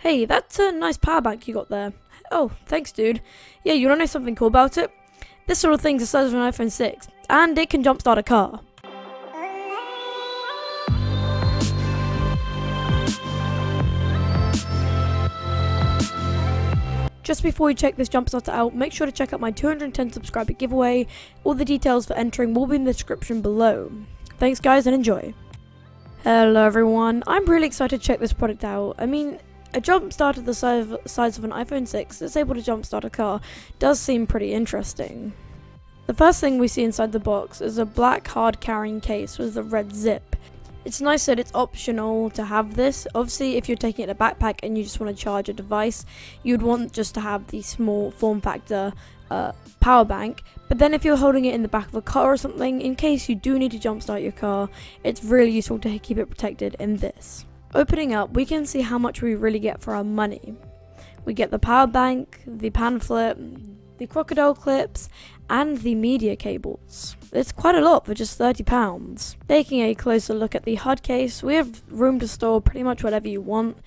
Hey, that's a nice power bank you got there. Oh, thanks dude. Yeah, you wanna know something cool about it? This sort of thing's the size of an iPhone 6, and it can jumpstart a car. Just before you check this jumpstarter out, make sure to check out my 210 subscriber giveaway. All the details for entering will be in the description below. Thanks guys and enjoy. Hello everyone, I'm really excited to check this product out. I mean, a jumpstarter the size of an iPhone 6 that's able to jumpstart a car does seem pretty interesting. The first thing we see inside the box is a black hard carrying case with a red zip. It's nice that it's optional to have this. Obviously, if you're taking it in a backpack and you just want to charge a device, you'd want just to have the small form factor power bank. But then if you're holding it in the back of a car or something, in case you do need to jumpstart your car, it's really useful to keep it protected in this. Opening up, we can see how much we really get for our money. We get the power bank, the pamphlet, the crocodile clips, and the media cables. It's quite a lot for just £30. Taking a closer look at the HUD case, we have room to store pretty much whatever you want.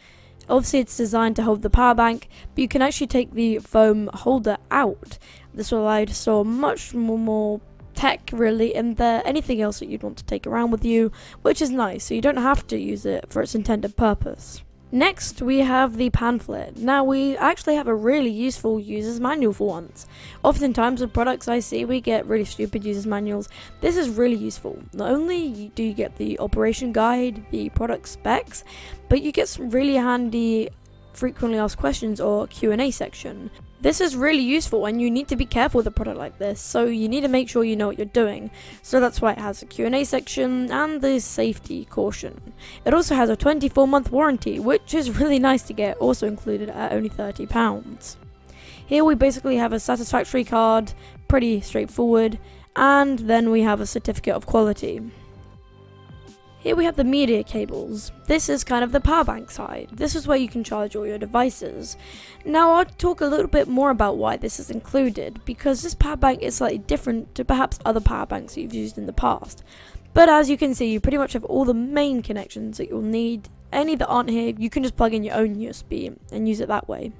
Obviously it's designed to hold the power bank, but you can actually take the foam holder out. This will allow you to store much more tech really in there, anything else that you'd want to take around with you, which is nice, so you don't have to use it for its intended purpose. Next, we have the pamphlet. Now, we actually have a really useful user's manual for once. Oftentimes with products I see, we get really stupid user's manuals. This is really useful. Not only do you get the operation guide, the product specs, but you get some really handy frequently asked questions or Q&A section. This is really useful and you need to be careful with a product like this, so you need to make sure you know what you're doing. So that's why it has a Q&A section and the safety caution. It also has a 24-month warranty, which is really nice to get, also included at only £30. Here we basically have a satisfactory card, pretty straightforward, and then we have a certificate of quality. Here we have the media cables. This is kind of the power bank side. This is where you can charge all your devices. Now I'll talk a little bit more about why this is included, because this power bank is slightly different to perhaps other power banks you've used in the past. But as you can see, you pretty much have all the main connections that you'll need. Any that aren't here, you can just plug in your own USB and use it that way.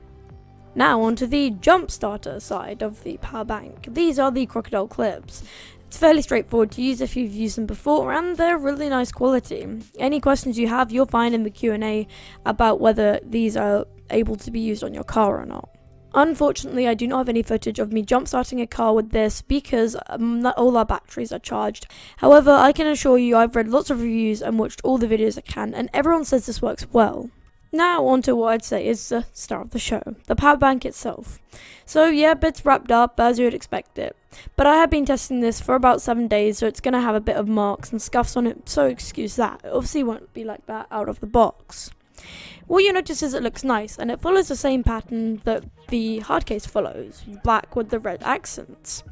Now onto the jump starter side of the power bank. These are the crocodile clips. It's fairly straightforward to use if you've used them before, and they're really nice quality. Any questions you have, you'll find in the Q&A about whether these are able to be used on your car or not. Unfortunately, I do not have any footage of me jump starting a car with this because not all our batteries are charged. However, I can assure you I've read lots of reviews and watched all the videos I can, and everyone says this works well. Now on to what I'd say is the star of the show, the power bank itself. So yeah, it's wrapped up as you would expect it. But I have been testing this for about 7 days, so it's going to have a bit of marks and scuffs on it, so excuse that. It obviously won't be like that out of the box. What you notice is it looks nice, and it follows the same pattern that the hard case follows, black with the red accents.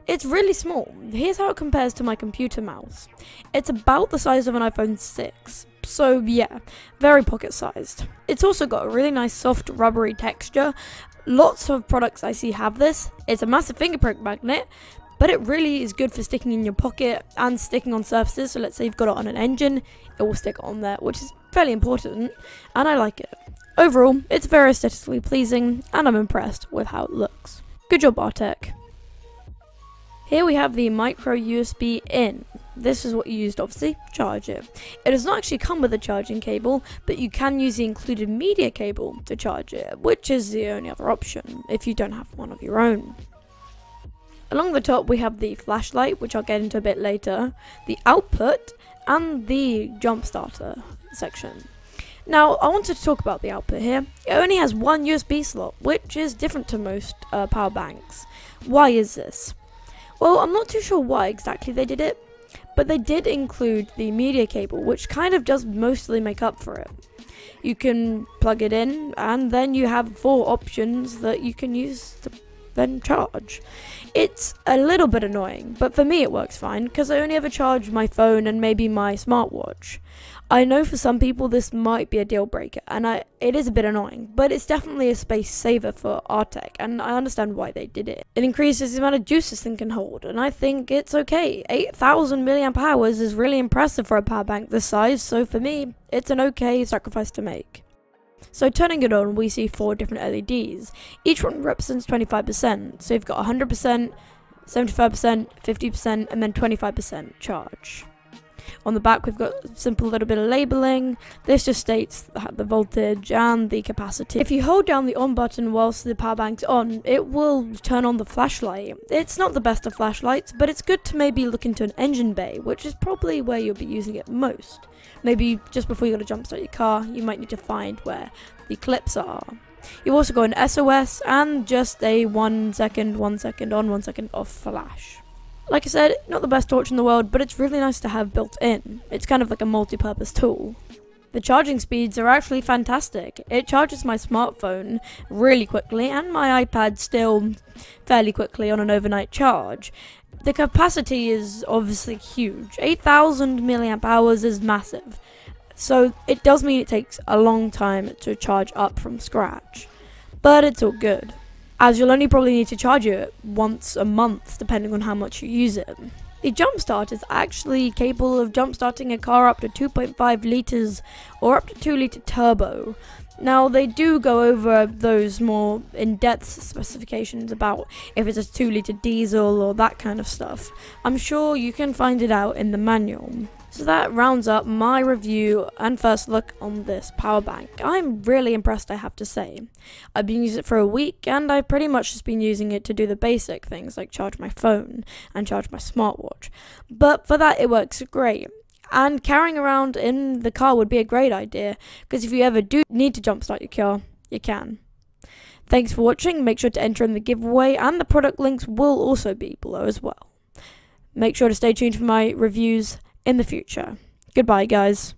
It's really small. Here's how it compares to my computer mouse. It's about the size of an iPhone 6. So yeah, very pocket sized. It's also got a really nice soft rubbery texture. Lots of products I see have this. It's a massive fingerprint magnet, but it really is good for sticking in your pocket and sticking on surfaces. So let's say you've got it on an engine, it will stick on there, which is fairly important, and I like it. Overall, it's very aesthetically pleasing, and I'm impressed with how it looks. Good job, Arteck. Here we have the micro USB in. This is what you use to obviously charge it. It does not actually come with a charging cable, but you can use the included media cable to charge it, which is the only other option if you don't have one of your own. Along the top we have the flashlight, which I'll get into a bit later, the output, and the jump starter section. Now, I wanted to talk about the output here. It only has one USB slot, which is different to most power banks. Why is this? Well, I'm not too sure why exactly they did it, but they did include the media cable, which kind of does mostly make up for it. You can plug it in, and then you have 4 options that you can use to then charge. It's a little bit annoying, but for me it works fine, because I only ever charge my phone and maybe my smartwatch. I know for some people this might be a deal breaker, and it is a bit annoying, but it's definitely a space saver for Arteck, and I understand why they did it. It increases the amount of juice this thing can hold, and I think it's okay. 8,000 mAh is really impressive for a power bank this size, so for me, it's an okay sacrifice to make. So turning it on, we see 4 different LEDs. Each one represents 25%. So you've got 100%, 75%, 50%, and then 25% charge. On the back, we've got a simple little bit of labeling. This just states the voltage and the capacity. If you hold down the on button whilst the power bank's on, it will turn on the flashlight. It's not the best of flashlights, but it's good to maybe look into an engine bay, which is probably where you'll be using it most. Maybe just before you got to jumpstart your car, you might need to find where the clips are. You've also got an SOS and just a 1 second on, 1 second off flash. Like I said, not the best torch in the world, but it's really nice to have built in. It's kind of like a multi-purpose tool. The charging speeds are actually fantastic. It charges my smartphone really quickly and my iPad still fairly quickly on an overnight charge. The capacity is obviously huge. 8,000 milliamp hours is massive. So it does mean it takes a long time to charge up from scratch. But it's all good, as you'll only probably need to charge it once a month depending on how much you use it. The jumpstart is actually capable of jumpstarting a car up to 2.5 litres or up to 2 litre turbo. Now they do go over those more in-depth specifications about if it's a 2 litre diesel or that kind of stuff. I'm sure you can find it out in the manual. So that rounds up my review and first look on this power bank. I'm really impressed, I have to say. I've been using it for a week and I've pretty much just been using it to do the basic things like charge my phone and charge my smartwatch. But for that it works great. And carrying around in the car would be a great idea, because if you ever do need to jumpstart your car, you can. Thanks for watching. Make sure to enter in the giveaway and the product links will also be below as well. Make sure to stay tuned for my reviews in the future. Goodbye, guys.